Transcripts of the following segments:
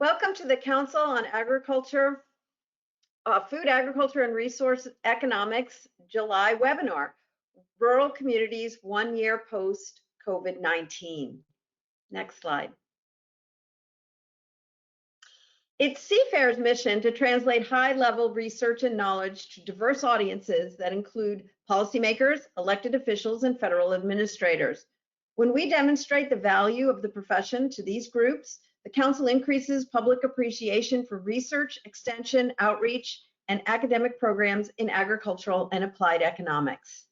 Welcome to the Council on Agriculture, Food, Agriculture, and Resource Economics July webinar, Rural Communities 1 Year Post COVID-19. Next slide. It's CFAIR's mission to translate high-level research and knowledge to diverse audiences that include policymakers, elected officials, and federal administrators. When we demonstrate the value of the profession to these groups, the Council increases public appreciation for research, extension, outreach, and academic programs in agricultural and applied economics.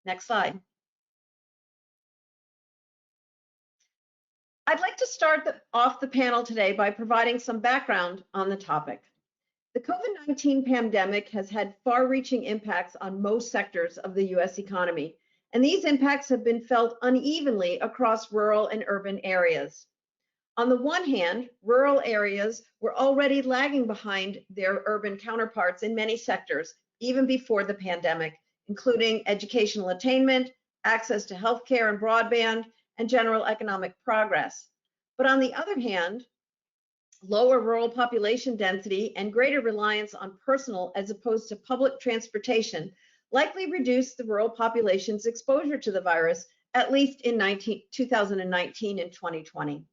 Next slide. I'd like to start off the panel today by providing some background on the topic. The COVID-19 pandemic has had far-reaching impacts on most sectors of the U.S. economy, and these impacts have been felt unevenly across rural and urban areas. On the one hand, rural areas were already lagging behind their urban counterparts in many sectors, even before the pandemic, including educational attainment, access to healthcare and broadband, and general economic progress. But on the other hand, lower rural population density and greater reliance on personal as opposed to public transportation likely reduced the rural population's exposure to the virus, at least in 2019 and 2020.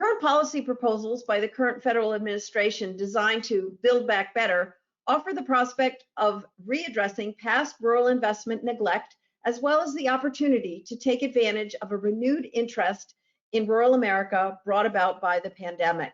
Current policy proposals by the current federal administration designed to build back better offer the prospect of readdressing past rural investment neglect, as well as the opportunity to take advantage of a renewed interest in rural America brought about by the pandemic.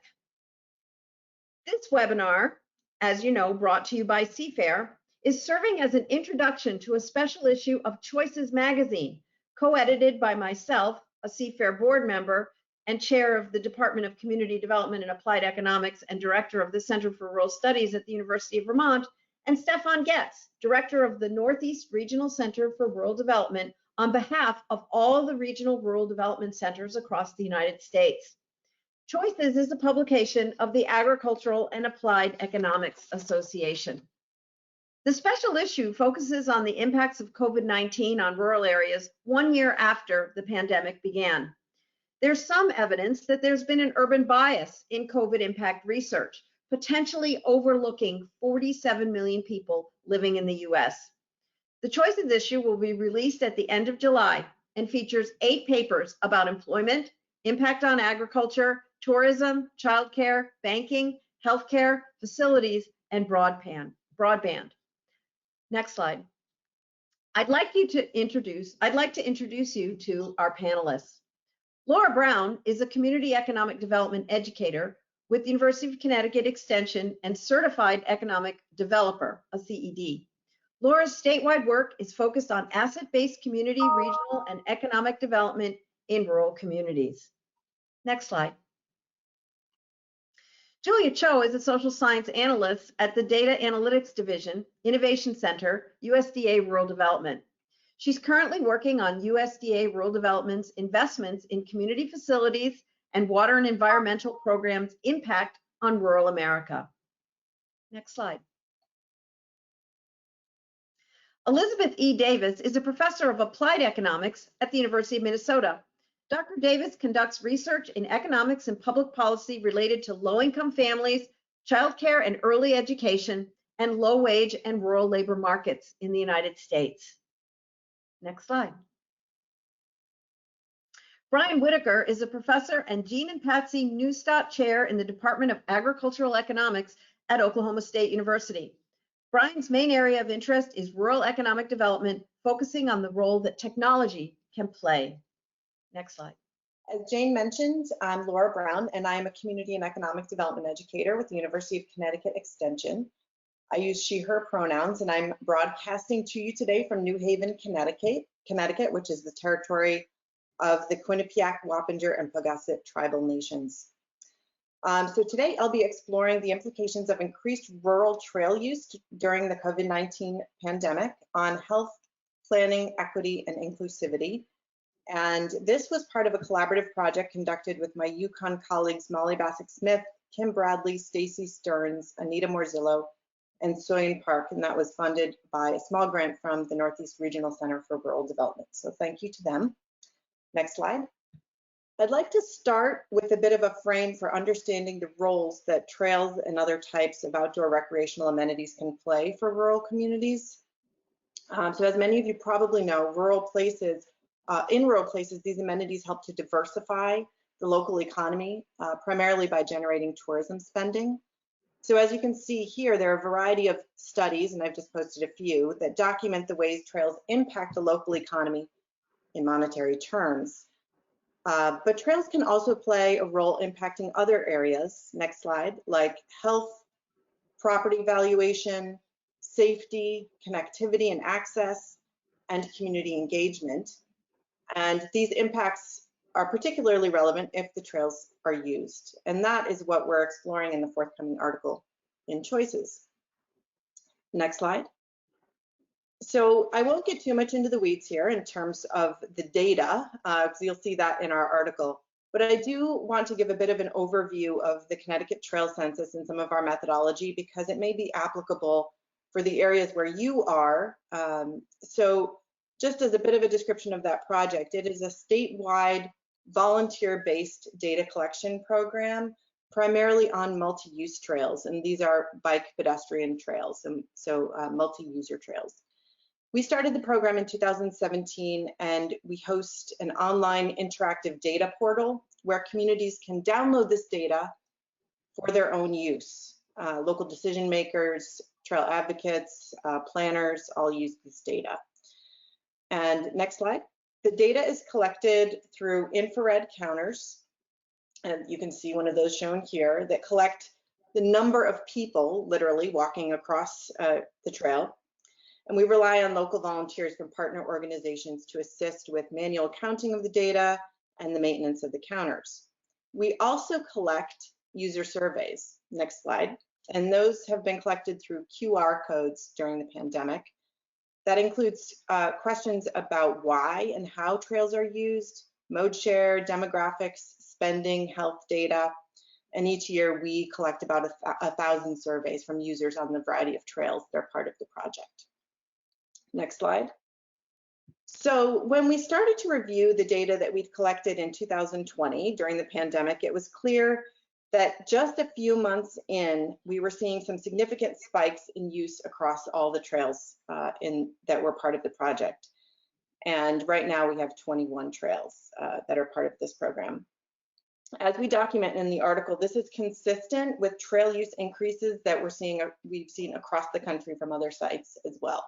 This webinar, as you know, brought to you by CFAIR, is serving as an introduction to a special issue of Choices magazine, co-edited by myself, a CFAIR board member, and chair of the Department of Community Development and Applied Economics and director of the Center for Rural Studies at the University of Vermont, and Stefan Getz, director of the Northeast Regional Center for Rural Development, on behalf of all the regional rural development centers across the United States. Choices is a publication of the Agricultural and Applied Economics Association. The special issue focuses on the impacts of COVID-19 on rural areas 1 year after the pandemic began. There's some evidence that there's been an urban bias in COVID impact research, potentially overlooking 47 million people living in the US. The Choices issue will be released at the end of July and features 8 papers about employment, impact on agriculture, tourism, childcare, banking, healthcare, facilities, and broadband. Next slide. I'd like to introduce you to our panelists. Laura Brown is a community economic development educator with the University of Connecticut Extension and Certified Economic Developer, a CED. Laura's statewide work is focused on asset-based community, regional, and economic development in rural communities. Next slide. Julia Cho is a social science analyst at the Data Analytics Division, Innovation Center, USDA Rural Development. She's currently working on USDA Rural Development's investments in community facilities and water and environmental programs' impact on rural America. Next slide. Elizabeth E. Davis is a professor of applied economics at the University of Minnesota. Dr. Davis conducts research in economics and public policy related to low-income families, childcare and early education, and low-wage and rural labor markets in the United States. Next slide. Brian Whitaker is a professor and Jean and Patsy Neustadt Chair in the Department of Agricultural Economics at Oklahoma State University. Brian's main area of interest is rural economic development, focusing on the role that technology can play. Next slide. As Jane mentioned, I'm Laura Brown, and I'm a community and economic development educator with the University of Connecticut Extension. I use she, her pronouns, and I'm broadcasting to you today from New Haven, Connecticut, which is the territory of the Quinnipiac, Wappinger, and Paugussett tribal nations. So today I'll be exploring the implications of increased rural trail use during the COVID-19 pandemic on health, planning, equity, and inclusivity. And this was part of a collaborative project conducted with my Yukon colleagues Molly Bassick-Smith, Kim Bradley, Stacy Stearns, Anita Morzillo, and Soyen Park, and that was funded by a small grant from the Northeast Regional Center for Rural Development. So thank you to them. Next slide. I'd like to start with a bit of a frame for understanding the roles that trails and other types of outdoor recreational amenities can play for rural communities. So as many of you probably know, in rural places, these amenities help to diversify the local economy, primarily by generating tourism spending. So as you can see here, there are a variety of studies, and I've just posted a few, that document the ways trails impact the local economy in monetary terms. But trails can also play a role impacting other areas, next slide, like health, property valuation, safety, connectivity and access, and community engagement. And these impacts are particularly relevant if the trails are used. And that is what we're exploring in the forthcoming article in Choices. Next slide. So I won't get too much into the weeds here in terms of the data, because you'll see that in our article. But I do want to give a bit of an overview of the Connecticut Trail Census and some of our methodology, because it may be applicable for the areas where you are. So just as a bit of a description of that project, it is a statewide volunteer-based data collection program, primarily on multi-use trails, and these are bike pedestrian trails, and so multi-user trails. We started the program in 2017, and we host an online interactive data portal where communities can download this data for their own use. Local decision makers, trail advocates, planners all use this data. And next slide. The data is collected through infrared counters, and you can see one of those shown here, that collect the number of people literally walking across the trail. And we rely on local volunteers from partner organizations to assist with manual counting of the data and the maintenance of the counters. We also collect user surveys, next slide, and those have been collected through QR codes during the pandemic. That includes questions about why and how trails are used, mode share, demographics, spending, health data, and each year we collect about 1,000 surveys from users on the variety of trails that are part of the project. Next slide. So when we started to review the data that we'd collected in 2020 during the pandemic, it was clear that just a few months in, we were seeing some significant spikes in use across all the trails that were part of the project. And right now we have 21 trails that are part of this program. As we document in the article, this is consistent with trail use increases that we've seen across the country from other sites as well.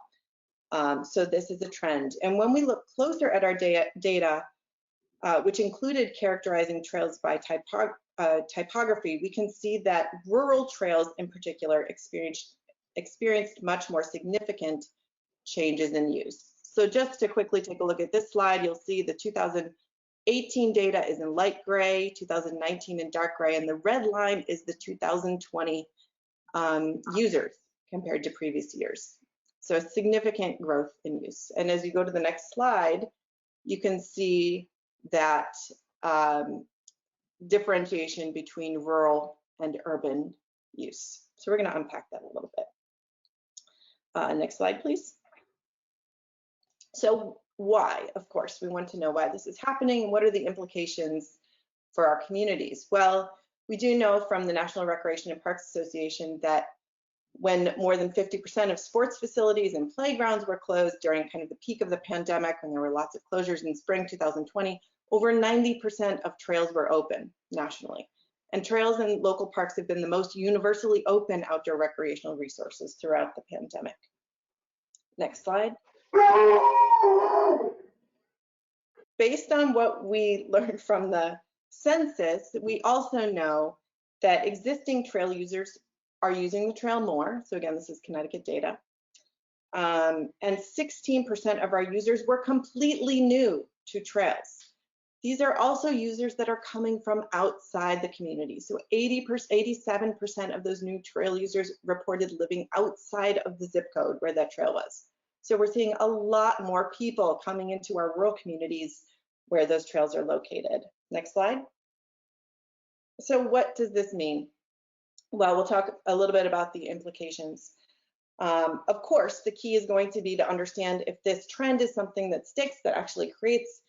So this is a trend. And when we look closer at our data, which included characterizing trails by typography, we can see that rural trails in particular experienced much more significant changes in use. So just to quickly take a look at this slide, you'll see the 2018 data is in light gray, 2019 in dark gray, and the red line is the 2020 users compared to previous years. So a significant growth in use. And as you go to the next slide, you can see that differentiation between rural and urban use. So we're going to unpack that a little bit. Next slide, please. So why? Of course, we want to know why this is happening and what are the implications for our communities. Well, we do know from the National Recreation and Parks Association that when more than 50% of sports facilities and playgrounds were closed during kind of the peak of the pandemic, when there were lots of closures in spring 2020, over 90% of trails were open nationally. And trails and local parks have been the most universally open outdoor recreational resources throughout the pandemic. Next slide. Based on what we learned from the census, we also know that existing trail users are using the trail more. So again, this is Connecticut data. And 16% of our users were completely new to trails. These are also users that are coming from outside the community. So 87% of those new trail users reported living outside of the zip code where that trail was. So we're seeing a lot more people coming into our rural communities where those trails are located. Next slide. So what does this mean? Well, we'll talk a little bit about the implications. Of course, the key is going to be to understand if this trend is something that sticks, that actually creates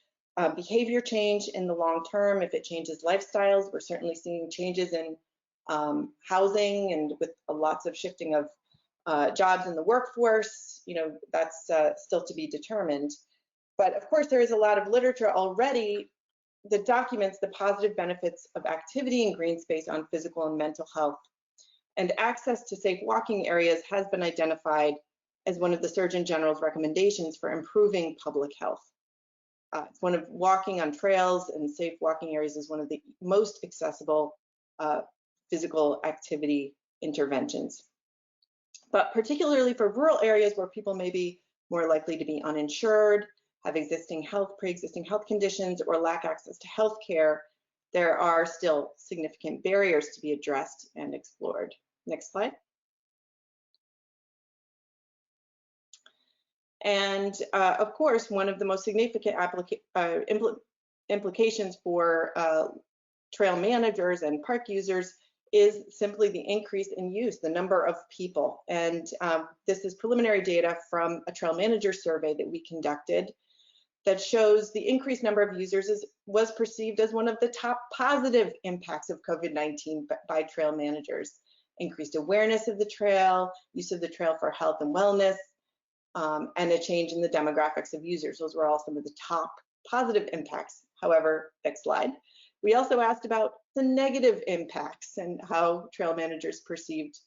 behavior change in the long term, if it changes lifestyles. We're certainly seeing changes in housing and with lots of shifting of jobs in the workforce. That's still to be determined. But of course, there is a lot of literature already that documents the positive benefits of activity in green space on physical and mental health. And access to safe walking areas has been identified as one of the Surgeon General's recommendations for improving public health. It's one of walking on trails and safe walking areas is one of the most accessible physical activity interventions. But particularly for rural areas where people may be more likely to be uninsured, have pre-existing health conditions, or lack access to health care, there are still significant barriers to be addressed and explored. Next slide. And of course, one of the most significant implications for trail managers and park users is simply the increase in use, the number of people. And this is preliminary data from a trail manager survey that we conducted that shows the increased number of users was perceived as one of the top positive impacts of COVID-19 by trail managers. Increased awareness of the trail, use of the trail for health and wellness, and a change in the demographics of users. Those were all some of the top positive impacts. However, next slide. We also asked about the negative impacts and how trail managers perceived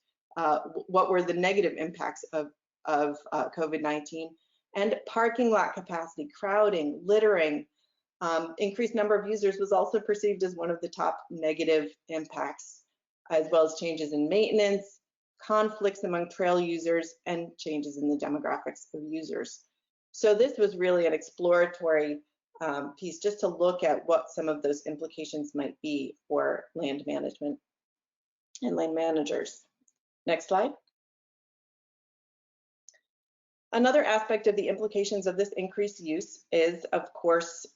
what were the negative impacts of COVID-19. And parking lot capacity, crowding, littering, increased number of users was also perceived as one of the top negative impacts, as well as changes in maintenance, conflicts among trail users, and changes in the demographics of users. So this was really an exploratory piece just to look at what some of those implications might be for land management and land managers. Next slide. Another aspect of the implications of this increased use is, of course,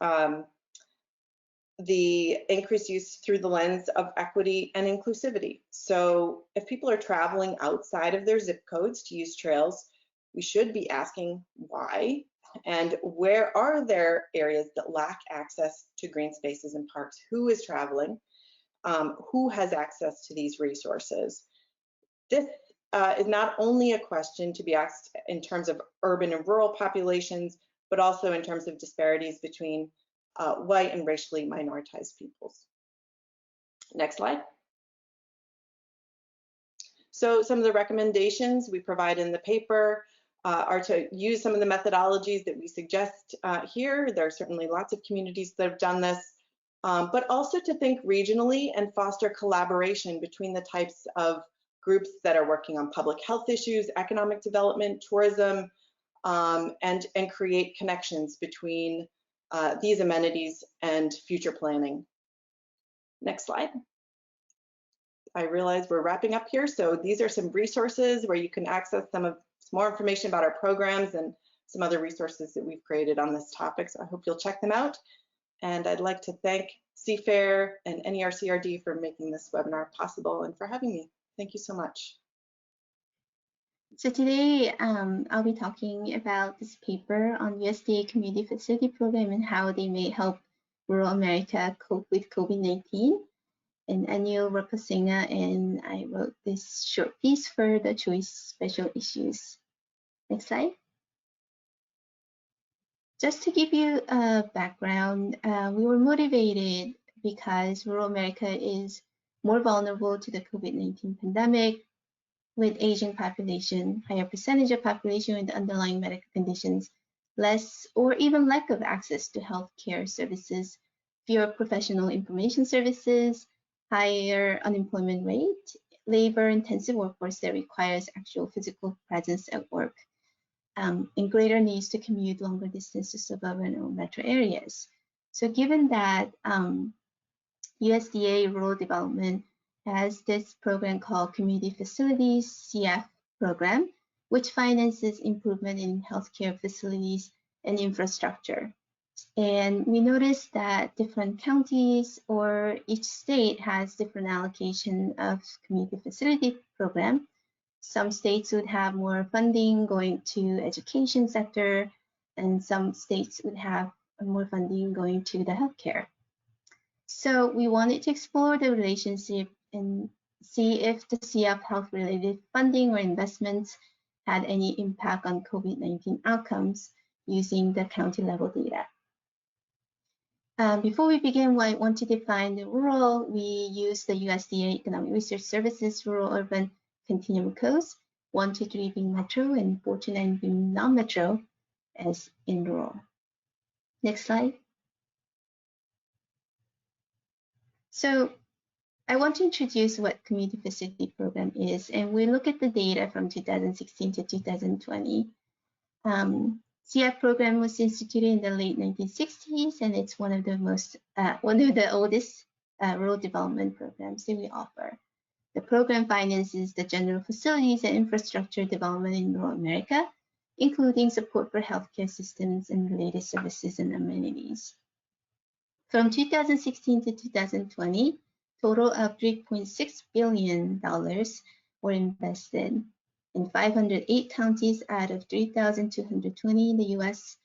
the increased use through the lens of equity and inclusivity. So if people are traveling outside of their zip codes to use trails, we should be asking why and where are there areas that lack access to green spaces and parks? Who is traveling? Who has access to these resources? This is not only a question to be asked in terms of urban and rural populations, but also in terms of disparities between white and racially minoritized peoples. Next slide. So some of the recommendations we provide in the paper are to use some of the methodologies that we suggest here. There are certainly lots of communities that have done this, but also to think regionally and foster collaboration between the types of groups that are working on public health issues, economic development, tourism, and create connections between these amenities and future planning. Next slide. I realize we're wrapping up here, so these are some resources where you can access some more information about our programs and some other resources that we've created on this topic, so I hope you'll check them out. And I'd like to thank CFAIR and NERCRD for making this webinar possible and for having me. Thank you so much. So today I'll be talking about this paper on USDA Community Facility Program and how they may help rural America cope with COVID-19. And Anil Rapasinghe and I wrote this short piece for the Choice Special Issues. Next slide. Just to give you a background, we were motivated because rural America is more vulnerable to the COVID-19 pandemic, with aging population, higher percentage of population with underlying medical conditions, less or even lack of access to healthcare services, fewer professional information services, higher unemployment rate, labor-intensive workforce that requires actual physical presence at work, and greater needs to commute longer distances to suburban or metro areas. So given that USDA Rural Development has this program called Community Facilities CF program, which finances improvement in healthcare facilities and infrastructure. And we noticed that different counties or each state has different allocation of community facility program. Some states would have more funding going to education sector, and some states would have more funding going to the healthcare. So we wanted to explore the relationship and see if the CF health-related funding or investments had any impact on COVID-19 outcomes using the county-level data. Before we begin, I want to define the rural. We use the USDA Economic Research Services Rural-Urban Continuum Codes, 1 to 3 being metro and 4 to 9 being non-metro as in rural. Next slide. So I want to introduce what Community Facility Program is, and we look at the data from 2016 to 2020. CF program was instituted in the late 1960s, and it's one of the oldest rural development programs that we offer. The program finances the general facilities and infrastructure development in rural America, including support for healthcare systems and related services and amenities. From 2016 to 2020, total of $3.6 billion were invested in 508 counties out of 3,220 in the U.S.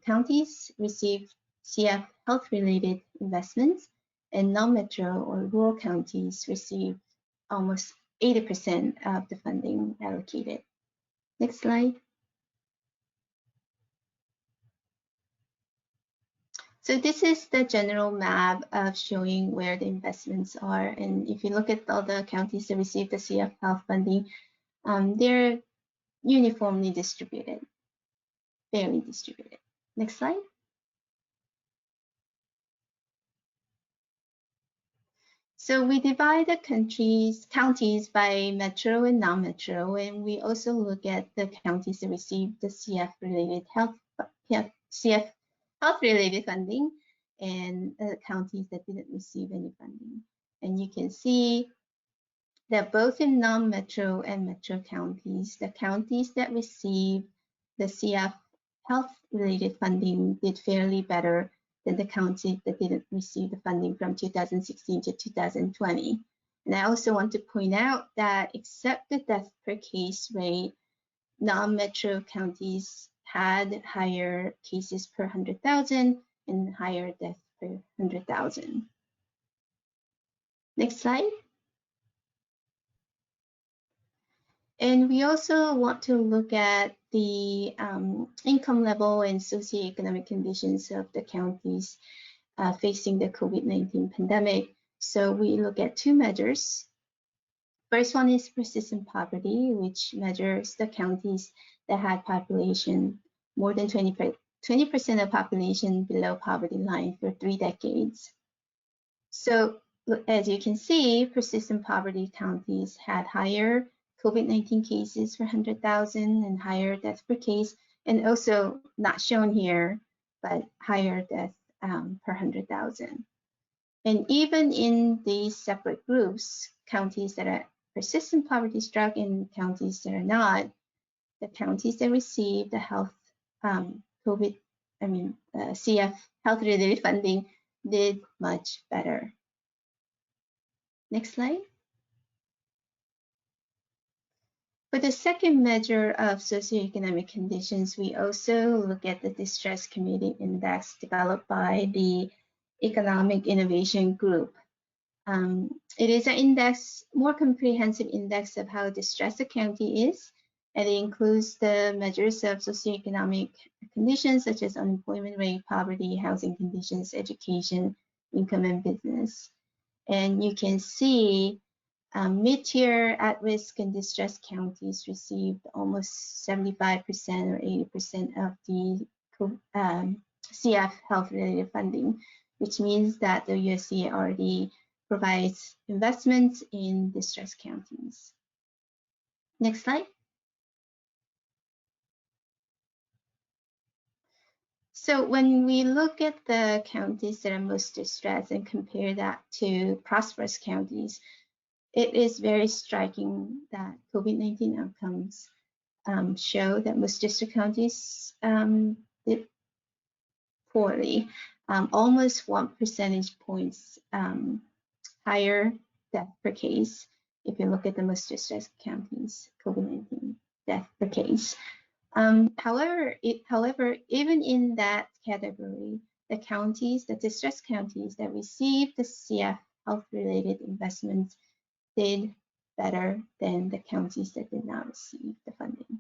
Counties received CF health-related investments, and non-metro or rural counties received almost 80% of the funding allocated. Next slide. So this is the general map of showing where the investments are. And if you look at all the counties that received the CF health funding, they're uniformly distributed, fairly distributed. Next slide. So we divide the counties by metro and non-metro, and we also look at the counties that received the CF-related health-related funding and counties that didn't receive any funding. And you can see that both in non-metro and metro counties, the counties that received the CF health-related funding did fairly better than the counties that didn't receive the funding from 2016 to 2020. And I also want to point out that except the death per case rate, non-metro counties had higher cases per 100,000 and higher death per 100,000. Next slide. And we also want to look at the income level and socioeconomic conditions of the counties facing the COVID-19 pandemic. So we look at two measures. First one is persistent poverty, which measures the counties that had population more than 20% of population below poverty line for 3 decades. So as you can see, persistent poverty counties had higher COVID-19 cases per 100,000 and higher death per case, and also not shown here, but higher death per 100,000. And even in these separate groups, counties that are persistent poverty struck and counties that are not, the counties that receive the CF health-related funding did much better. Next slide. For the second measure of socioeconomic conditions, we also look at the Distress Community Index developed by the Economic Innovation Group. It is an index, more comprehensive index of how distressed a county is, and it includes the measures of socioeconomic conditions such as unemployment rate, poverty, housing conditions, education, income, and business. And you can see mid-tier, at-risk, and distressed counties received almost 75% or 80% of the CF health-related funding, which means that the USDA already provides investments in distressed counties. Next slide. So when we look at the counties that are most distressed and compare that to prosperous counties, it is very striking that COVID-19 outcomes show that most distressed counties did poorly, almost 1 percentage points higher death per case if you look at the most distressed counties, COVID-19 death per case. However, even in that category, the counties, the distressed counties that received the CF health-related investments did better than the counties that did not receive the funding.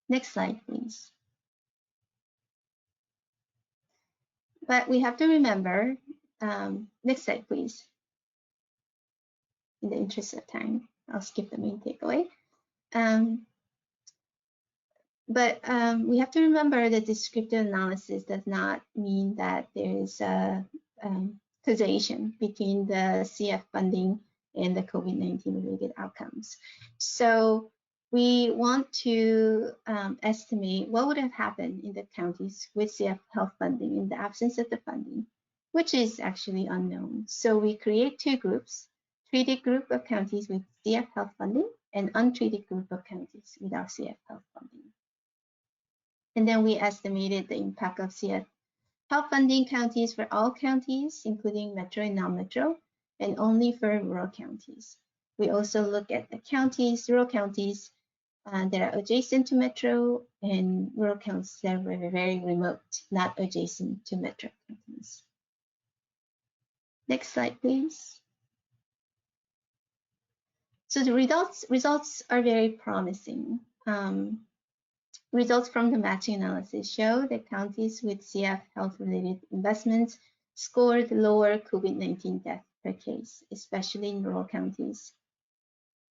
Next slide, please. But we have to remember, next slide, please. In the interest of time, I'll skip the main takeaway. But we have to remember that descriptive analysis does not mean that there is a causation between the CF funding and the COVID-19 related outcomes. So we want to estimate what would have happened in the counties with CF health funding in the absence of the funding, which is actually unknown. So we create two groups, treated group of counties with CF health funding and untreated group of counties without CF health funding. And then we estimated the impact of CF health funding counties for all counties, including metro and non-metro, and only for rural counties. We also look at the counties, rural counties that are adjacent to metro and rural counties that are very, very remote, not adjacent to metro counties. Next slide, please. So the results are very promising. Results from the matching analysis show that counties with CF health-related investments scored lower COVID-19 death per case, especially in rural counties.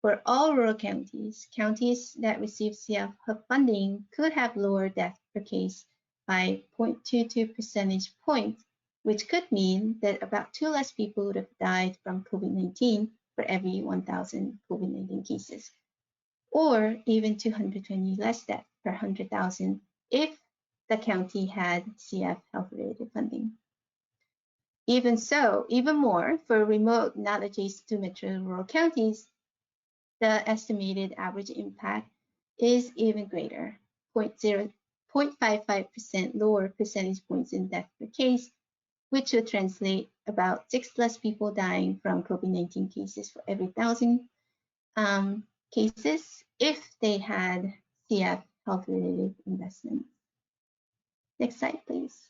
For all rural counties, counties that received CF funding could have lower death per case by 0.22 percentage points, which could mean that about 2 less people would have died from COVID-19 for every 1,000 COVID-19 cases, or even 220 less deaths per 100,000 if the county had CF health-related funding. Even so, even more, for remote, not adjacent to metro rural counties, the estimated average impact is even greater, 0.55% lower percentage points in death per case, which would translate about 6 less people dying from COVID-19 cases for every 1,000 cases if they had CF health-related investments. Next slide, please.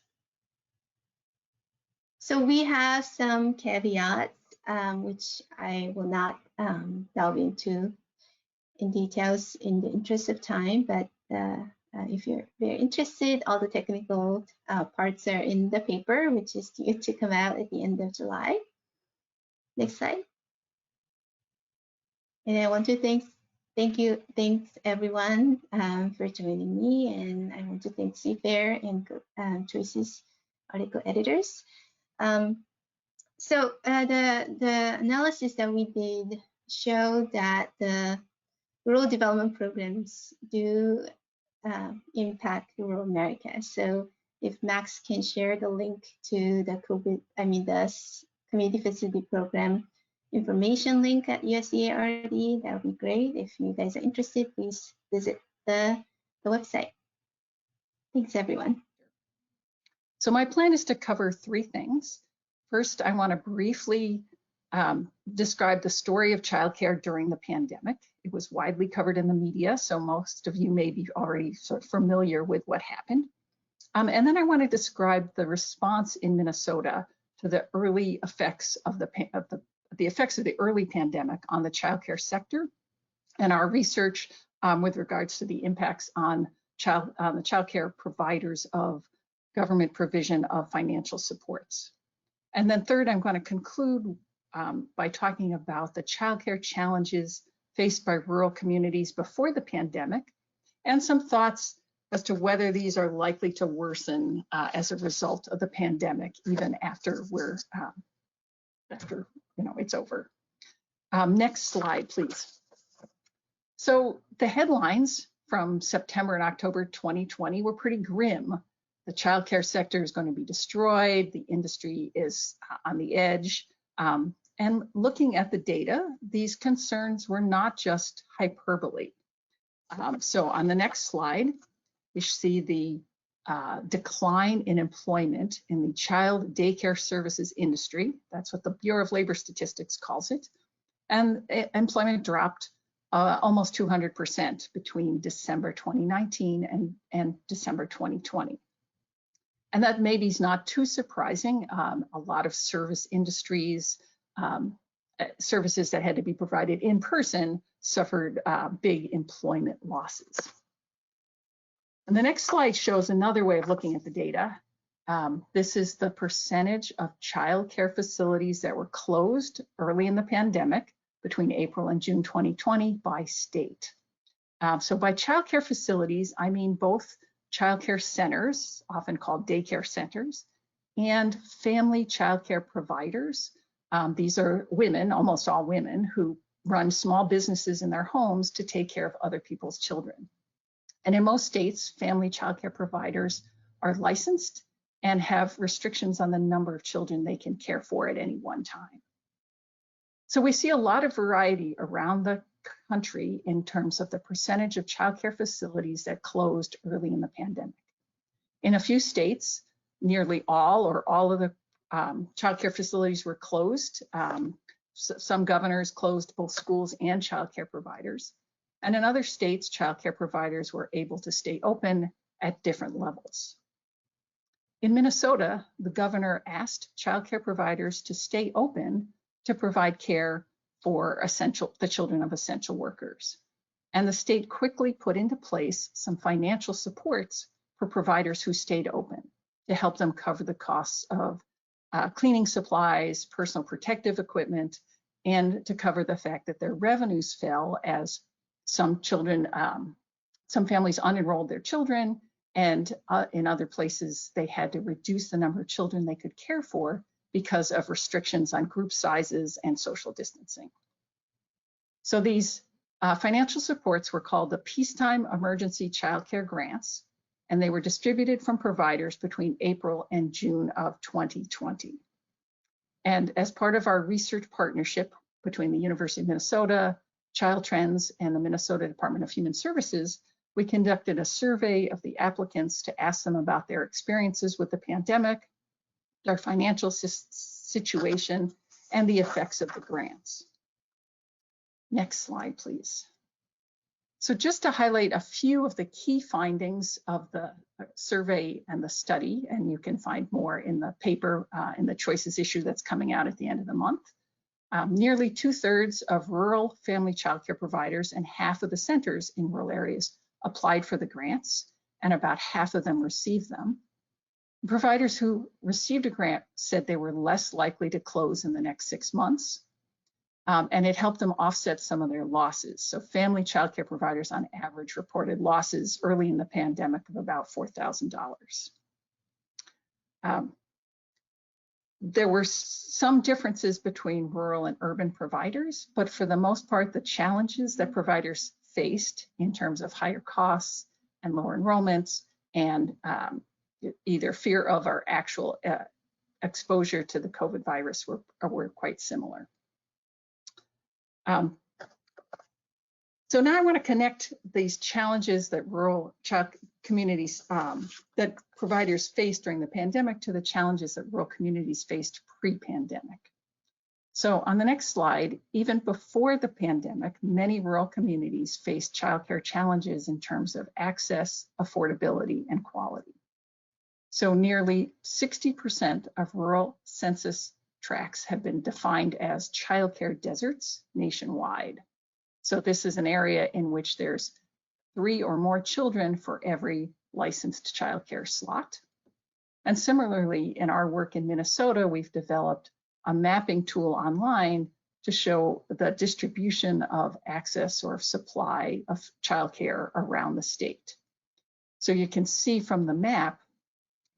So we have some caveats, which I will not delve into in details in the interest of time, but if you're very interested, all the technical parts are in the paper, which is due to come out at the end of July. Next slide. And I want to thanks everyone for joining me, and I want to thank CFAIR and Choices article editors. So the analysis that we did showed that the rural development programs do impact rural America. So if Max can share the link to the the community facility program information link at USDA-RD, that would be great. If you guys are interested, please visit the website. Thanks, everyone. So my plan is to cover 3 things. First, I want to briefly describe the story of childcare during the pandemic. It was widely covered in the media, so most of you may be already sort of familiar with what happened. And then I want to describe the response in Minnesota to the early effects of the effects of the early pandemic on the childcare sector, and our research with regards to the impacts on the childcare providers of government provision of financial supports. And then third, I'm going to conclude by talking about the childcare challenges faced by rural communities before the pandemic, and some thoughts as to whether these are likely to worsen as a result of the pandemic, even after it's over. Next slide, please. So the headlines from September and October 2020 were pretty grim. The childcare sector is going to be destroyed. The industry is on the edge. And looking at the data, these concerns were not just hyperbole. So on the next slide, you see the decline in employment in the child daycare services industry. That's what the Bureau of Labor Statistics calls it. And employment dropped almost 200% between December 2019 and December 2020. And that maybe is not too surprising. A lot of service industries, services that had to be provided in person suffered big employment losses. And the next slide shows another way of looking at the data. This is the percentage of childcare facilities that were closed early in the pandemic between April and June 2020 by state. So by childcare facilities, I mean both childcare centers, often called daycare centers, and family childcare providers. These are women, almost all women, who run small businesses in their homes to take care of other people's children. And in most states, family childcare providers are licensed and have restrictions on the number of children they can care for at any one time. So we see a lot of variety around the country in terms of the percentage of childcare facilities that closed early in the pandemic. In a few states, nearly all or all of the childcare facilities were closed. Some governors closed both schools and childcare providers. And in other states, childcare providers were able to stay open at different levels. In Minnesota, the governor asked childcare providers to stay open to provide care for the children of essential workers. And the state quickly put into place some financial supports for providers who stayed open to help them cover the costs of cleaning supplies, personal protective equipment, and to cover the fact that their revenues fell as some families unenrolled their children, and in other places they had to reduce the number of children they could care for because of restrictions on group sizes and social distancing. So these financial supports were called the Peacetime Emergency Child Care Grants, and they were distributed from providers between April and June of 2020. And as part of our research partnership between the University of Minnesota, Child Trends, and the Minnesota Department of Human Services, we conducted a survey of the applicants to ask them about their experiences with the pandemic, their financial situation, and the effects of the grants. Next slide, please. So just to highlight a few of the key findings of the survey and the study, and you can find more in the paper in the Choices issue that's coming out at the end of the month. Nearly 2/3 of rural family childcare providers and half of the centers in rural areas applied for the grants, and about half of them received them. Providers who received a grant said they were less likely to close in the next 6 months, and it helped them offset some of their losses. So family childcare providers on average reported losses early in the pandemic of about $4,000. There were some differences between rural and urban providers, but for the most part, the challenges that providers faced in terms of higher costs and lower enrollments and either fear of or actual exposure to the COVID virus were quite similar. So now I want to connect these challenges that rural communities, that providers faced during the pandemic to the challenges that rural communities faced pre-pandemic. So on the next slide, even before the pandemic, many rural communities faced childcare challenges in terms of access, affordability, and quality. So nearly 60% of rural census tracts have been defined as childcare deserts nationwide. So this is an area in which there's 3 or more children for every licensed childcare slot. And similarly, in our work in Minnesota, we've developed a mapping tool online to show the distribution of access or supply of childcare around the state. So you can see from the map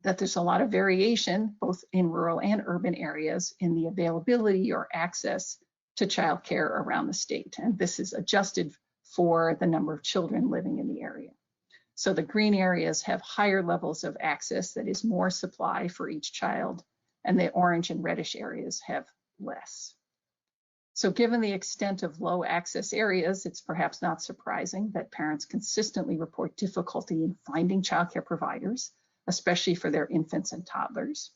that there's a lot of variation, both in rural and urban areas, in the availability or access to childcare around the state. And this is adjusted for the number of children living in the area. So the green areas have higher levels of access, that is more supply for each child, and the orange and reddish areas have less. So given the extent of low access areas, it's perhaps not surprising that parents consistently report difficulty in finding childcare providers, especially for their infants and toddlers.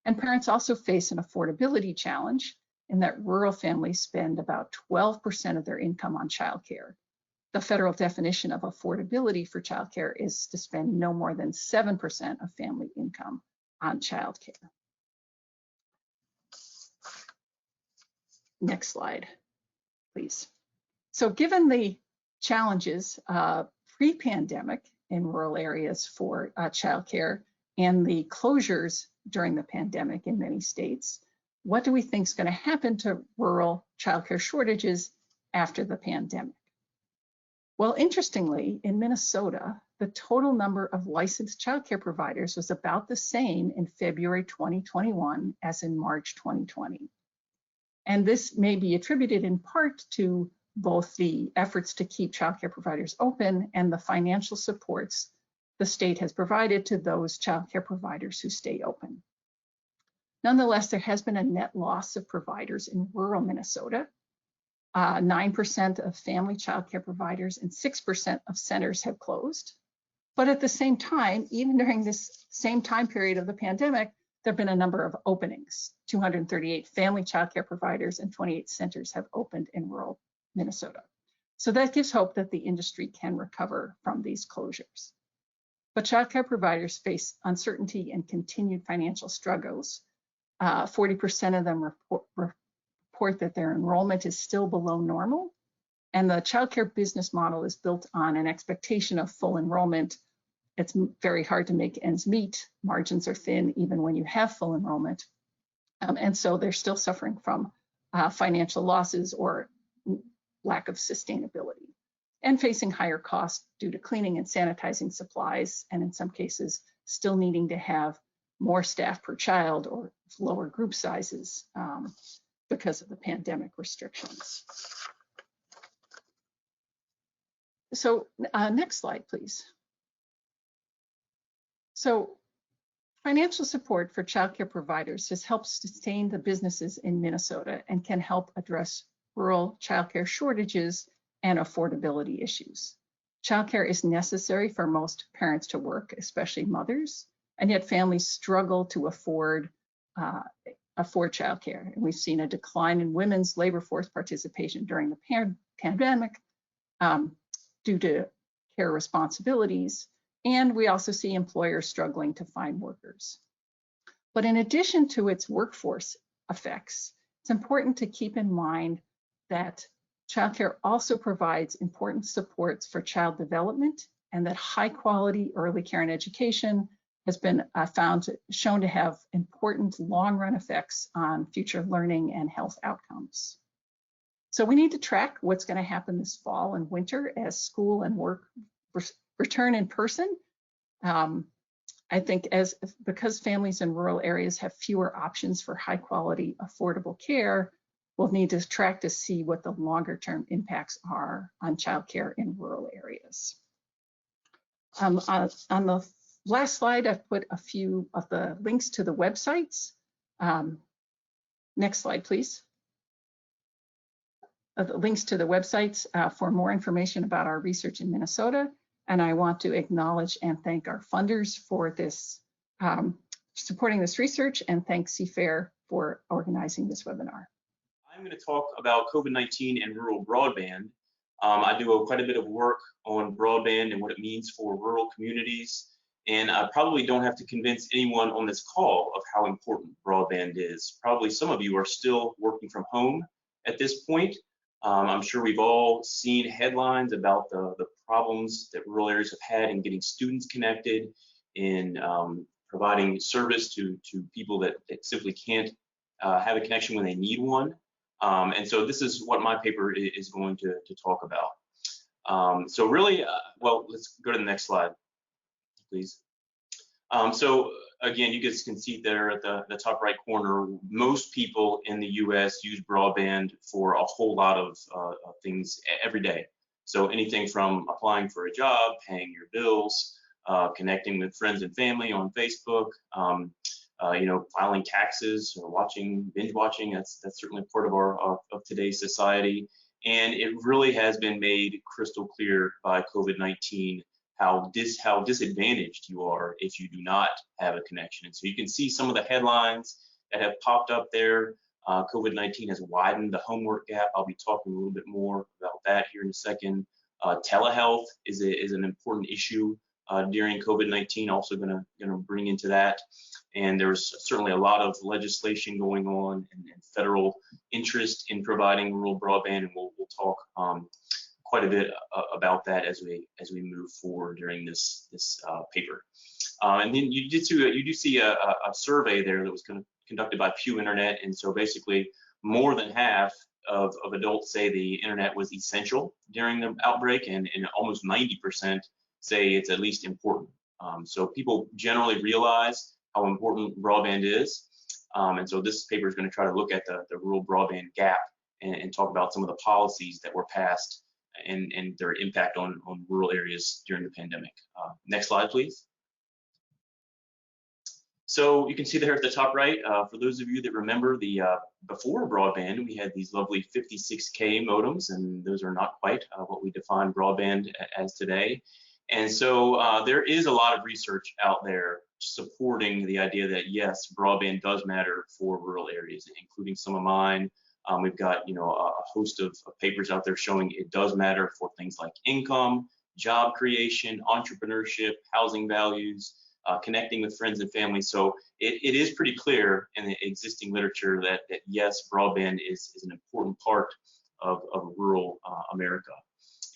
And parents also face an affordability challenge in that rural families spend about 12% of their income on childcare. The federal definition of affordability for childcare is to spend no more than 7% of family income on childcare. Next slide, please. So given the challenges pre-pandemic in rural areas for childcare and the closures during the pandemic in many states, what do we think is going to happen to rural childcare shortages after the pandemic? Well, interestingly, in Minnesota, the total number of licensed childcare providers was about the same in February 2021 as in March 2020. And this may be attributed in part to both the efforts to keep childcare providers open and the financial supports the state has provided to those childcare providers who stay open. Nonetheless, there has been a net loss of providers in rural Minnesota. 9% of family childcare providers and 6% of centers have closed. But at the same time, even during this same time period of the pandemic, there have been a number of openings. 238 family childcare providers and 28 centers have opened in rural Minnesota. So that gives hope that the industry can recover from these closures. But childcare providers face uncertainty and continued financial struggles. 40% of them report that their enrollment is still below normal, and the childcare business model is built on an expectation of full enrollment. It's very hard to make ends meet. Margins are thin even when you have full enrollment. And so they're still suffering from financial losses or lack of sustainability, and facing higher costs due to cleaning and sanitizing supplies, and in some cases still needing to have more staff per child or lower group sizes because of the pandemic restrictions. So next slide, please. So financial support for childcare providers has helped sustain the businesses in Minnesota and can help address rural childcare shortages and affordability issues. Childcare is necessary for most parents to work, especially mothers, and yet families struggle to afford childcare. And we've seen a decline in women's labor force participation during the pandemic due to care responsibilities. And we also see employers struggling to find workers. But in addition to its workforce effects, it's important to keep in mind that childcare also provides important supports for child development, and that high quality early care and education has been shown to have important long-run effects on future learning and health outcomes. So we need to track what's going to happen this fall and winter as school and work return in person. I think because families in rural areas have fewer options for high quality, affordable care, we'll need to track to see what the longer term impacts are on childcare in rural areas. On the last slide, I've put a few of the links to the websites. Next slide, please. The links to the websites for more information about our research in Minnesota. And I want to acknowledge and thank our funders for this, supporting this research, and thank CFAIR for organizing this webinar. I'm going to talk about COVID-19 and rural broadband. I do quite a bit of work on broadband and what it means for rural communities. And I probably don't have to convince anyone on this call of how important broadband is. Probably some of you are still working from home at this point. I'm sure we've all seen headlines about the problems that rural areas have had in getting students connected, in providing service to people that simply can't have a connection when they need one. And so this is what my paper is going to talk about. So really, well, let's go to the next slide, please. So again, you guys can see there at the top right corner, most people in the US use broadband for a whole lot of things every day. So anything from applying for a job, paying your bills, connecting with friends and family on Facebook, you know, filing taxes or binge watching. That's certainly part of today's society. And it really has been made crystal clear by COVID-19 how disadvantaged you are if you do not have a connection. And so you can see some of the headlines that have popped up there. COVID-19 has widened the homework gap. I'll be talking a little bit more about that here in a second. Telehealth is an important issue during COVID-19, also gonna bring into that. And there's certainly a lot of legislation going on and federal interest in providing rural broadband, and we'll talk quite a bit about that as we move forward during this paper. And then you do see a survey there that was conducted by Pew Internet, and so basically more than half of adults say the internet was essential during the outbreak, and almost 90% say it's at least important. So people generally realize how important broadband is, and so this paper is going to try to look at the rural broadband gap and talk about some of the policies that were passed and their impact on rural areas during the pandemic. Next slide, please. So you can see there at the top right, for those of you that remember the before broadband, we had these lovely 56K modems, and those are not quite what we define broadband as today. And so there is a lot of research out there supporting the idea that yes, broadband does matter for rural areas, including some of mine. We've got a host of papers out there showing it does matter for things like income, job creation, entrepreneurship, housing values, connecting with friends and family. So it is pretty clear in the existing literature that yes, broadband is an important part of rural America.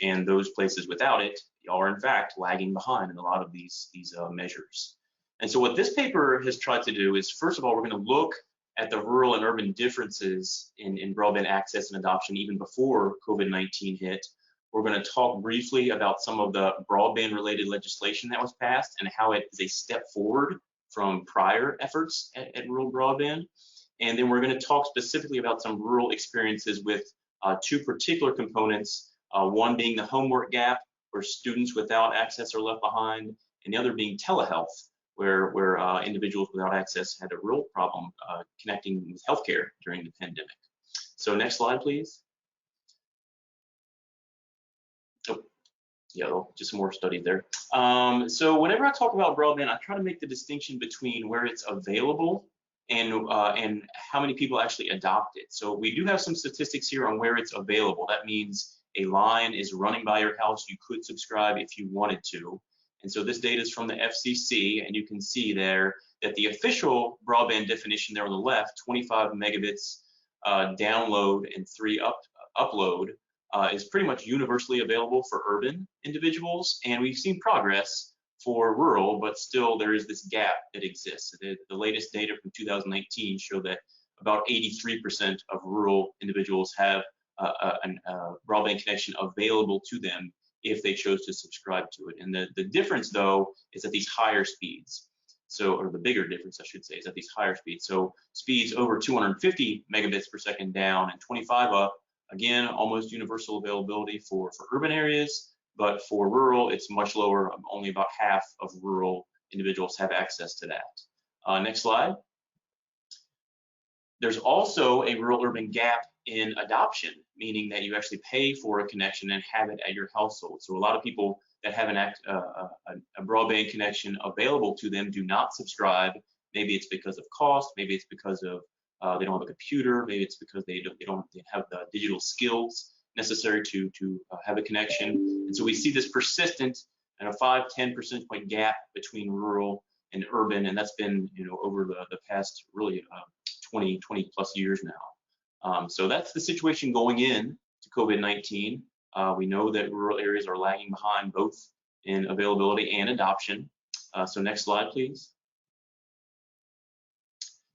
And those places without it are in fact lagging behind in a lot of these measures. And so what this paper has tried to do is, first of all, we're going to look at the rural and urban differences in broadband access and adoption even before COVID-19 hit. We're going to talk briefly about some of the broadband related legislation that was passed and how it is a step forward from prior efforts at rural broadband. And then we're going to talk specifically about some rural experiences with two particular components, one being the homework gap, where students without access are left behind, and the other being telehealth, where individuals without access had a real problem connecting with healthcare during the pandemic. So next slide, please. Oh, yeah, just some more studies there. So whenever I talk about broadband, I try to make the distinction between where it's available and how many people actually adopt it. So we do have some statistics here on where it's available. That means a line is running by your house. You could subscribe if you wanted to. And so this data is from the FCC, and you can see there that the official broadband definition there on the left, 25 megabits download and 3 upload, is pretty much universally available for urban individuals. And we've seen progress for rural, but still there is this gap that exists. The latest data from 2019 show that about 83% of rural individuals have a broadband connection available to them if they chose to subscribe to it. And the difference though is at these higher speeds. So, or the bigger difference I should say is at these higher speeds. So speeds over 250 megabits per second down and 25 up, again, almost universal availability for urban areas, but for rural, it's much lower. Only about half of rural individuals have access to that. Next slide. There's also a rural-urban gap in adoption, meaning that you actually pay for a connection and have it at your household. So a lot of people that have a broadband connection available to them do not subscribe. Maybe it's because of cost, maybe it's because of they don't have a computer, maybe it's because they don't have the digital skills necessary to have a connection. And so we see this persistent and a 5-10 percentage point gap between rural and urban, and that's been over the past really 20 plus years now. So that's the situation going in to COVID-19. We know that rural areas are lagging behind both in availability and adoption. So next slide, please.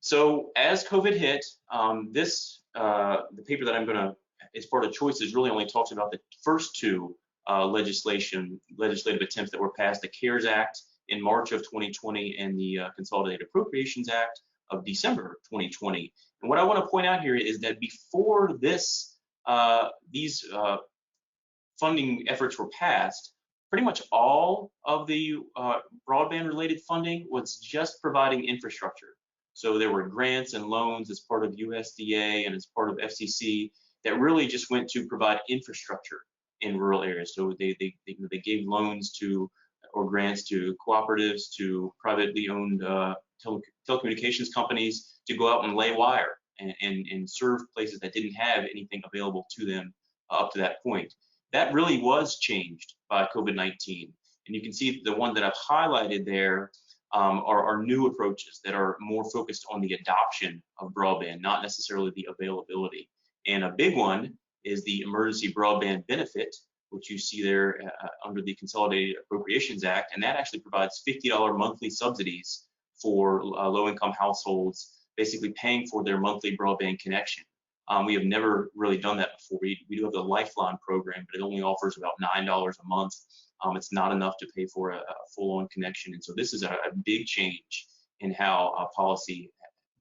So as COVID hit, the paper that I'm going to, as part of Choices, really only talks about the first two legislative attempts that were passed, the CARES Act in March of 2020 and the Consolidated Appropriations Act of December 2020. And what I want to point out here is that before these funding efforts were passed, pretty much all of the broadband related funding was just providing infrastructure. So there were grants and loans as part of USDA and as part of FCC that really just went to provide infrastructure in rural areas. So they gave loans to or grants to cooperatives, to privately owned telecommunications companies to go out and lay wire and serve places that didn't have anything available to them up to that point. That really was changed by COVID-19. And you can see the one that I've highlighted there are new approaches that are more focused on the adoption of broadband, not necessarily the availability. And a big one is the Emergency Broadband Benefit, which you see there under the Consolidated Appropriations Act, and that actually provides $50 monthly subsidies for low-income households, basically paying for their monthly broadband connection. We have never really done that before. We do have the Lifeline program, but it only offers about $9 a month. It's not enough to pay for a full-on connection, and so this is a big change in how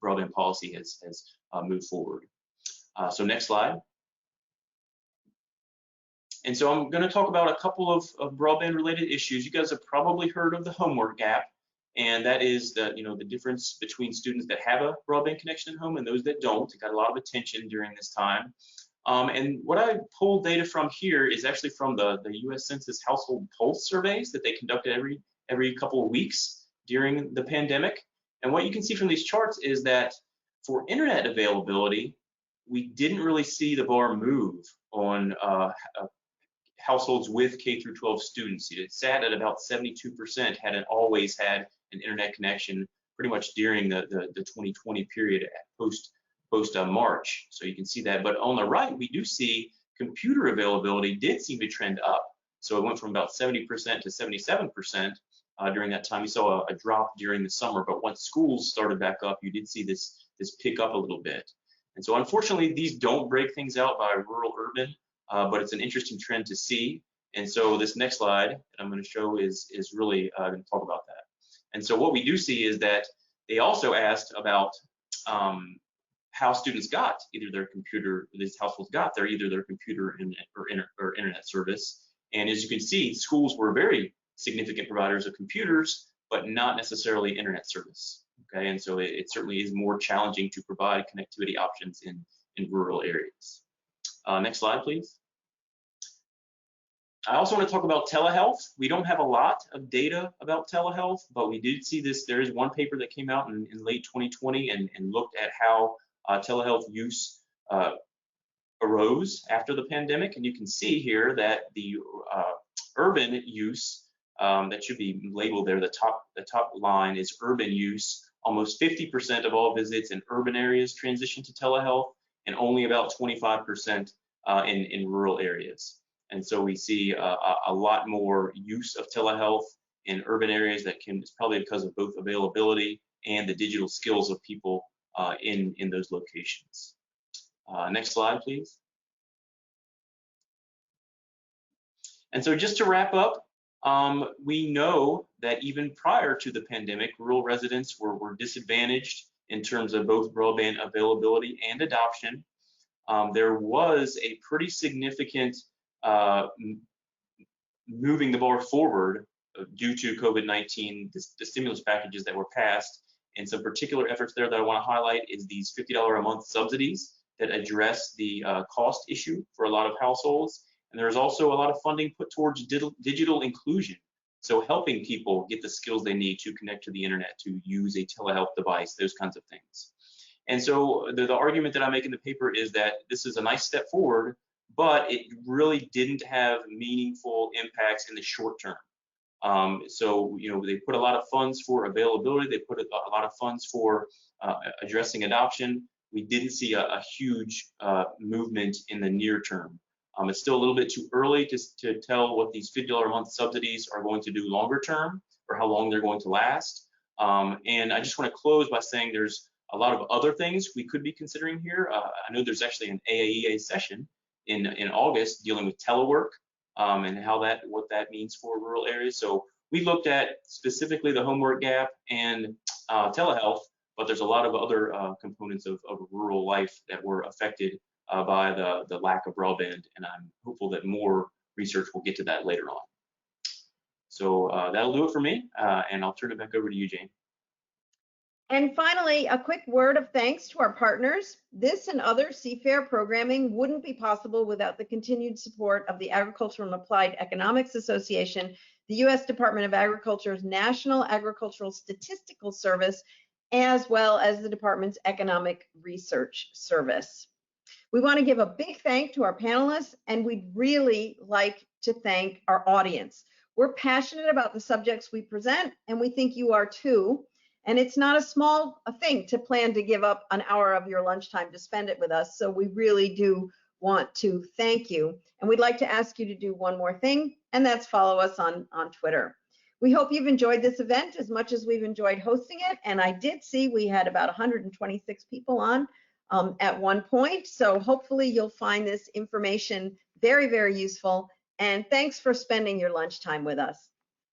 broadband policy has moved forward. So next slide. And so I'm going to talk about a couple of broadband-related issues. You guys have probably heard of the homework gap, and that is the difference between students that have a broadband connection at home and those that don't. It got a lot of attention during this time. And what I pulled data from here is actually from the U.S. Census household pulse surveys that they conducted every couple of weeks during the pandemic. And what you can see from these charts is that for internet availability, we didn't really see the bar move on households with K through 12 students. It sat at about 72% always had an internet connection pretty much during the 2020 period post March. So you can see that. But on the right, we do see computer availability did seem to trend up. So it went from about 70% to 77% during that time. You saw a drop during the summer, but once schools started back up, you did see this pick up a little bit. And so unfortunately, these don't break things out by rural urban, but it's an interesting trend to see. And so this next slide that I'm going to show is really going to talk about that. And so what we do see is that they also asked about how students got either their computer, these households got either their computer or internet service. And as you can see, schools were very significant providers of computers, but not necessarily internet service. Okay, and so it certainly is more challenging to provide connectivity options in rural areas. Next slide, please. I also want to talk about telehealth. We don't have a lot of data about telehealth, but we did see this. There is one paper that came out in late 2020 and looked at how telehealth use arose after the pandemic. And you can see here that the urban use that should be labeled there, the top line is urban use. Almost 50% of all visits in urban areas transition to telehealth, and only about 25% in rural areas. And so we see a lot more use of telehealth in urban areas it's probably because of both availability and the digital skills of people in those locations. Next slide, please. And so just to wrap up, we know that even prior to the pandemic, rural residents were disadvantaged in terms of both broadband availability and adoption. There was a pretty significant moving the bar forward due to COVID-19, the stimulus packages that were passed, and some particular efforts there that I want to highlight is these $50 a month subsidies that address the cost issue for a lot of households. And there's also a lot of funding put towards digital inclusion. So helping people get the skills they need to connect to the internet, to use a telehealth device, those kinds of things. And so the argument that I make in the paper is that this is a nice step forward, but it really didn't have meaningful impacts in the short term. So, they put a lot of funds for availability. They put a lot of funds for addressing adoption. We didn't see a huge movement in the near term. It's still a little bit too early to tell what these $50 a month subsidies are going to do longer term or how long they're going to last. And I just want to close by saying there's a lot of other things we could be considering here. I know there's actually an AAEA session in August dealing with telework and what that means for rural areas. So we looked at specifically the homework gap and telehealth, but there's a lot of other components of rural life that were affected by the lack of broadband, and I'm hopeful that more research will get to that later on. So that'll do it for me, and I'll turn it back over to you, Jane. And finally, a quick word of thanks to our partners. This and other CFAIR programming wouldn't be possible without the continued support of the Agricultural and Applied Economics Association, the U.S. Department of Agriculture's National Agricultural Statistical Service, as well as the department's Economic Research Service. We want to give a big thank to our panelists, and we'd really like to thank our audience. We're passionate about the subjects we present, and we think you are too. And it's not a small thing to plan to give up an hour of your lunchtime to spend it with us. So we really do want to thank you. And we'd like to ask you to do one more thing, and that's follow us on Twitter. We hope you've enjoyed this event as much as we've enjoyed hosting it. And I did see we had about 126 people on at one point. So hopefully you'll find this information very, very useful. And thanks for spending your lunchtime with us.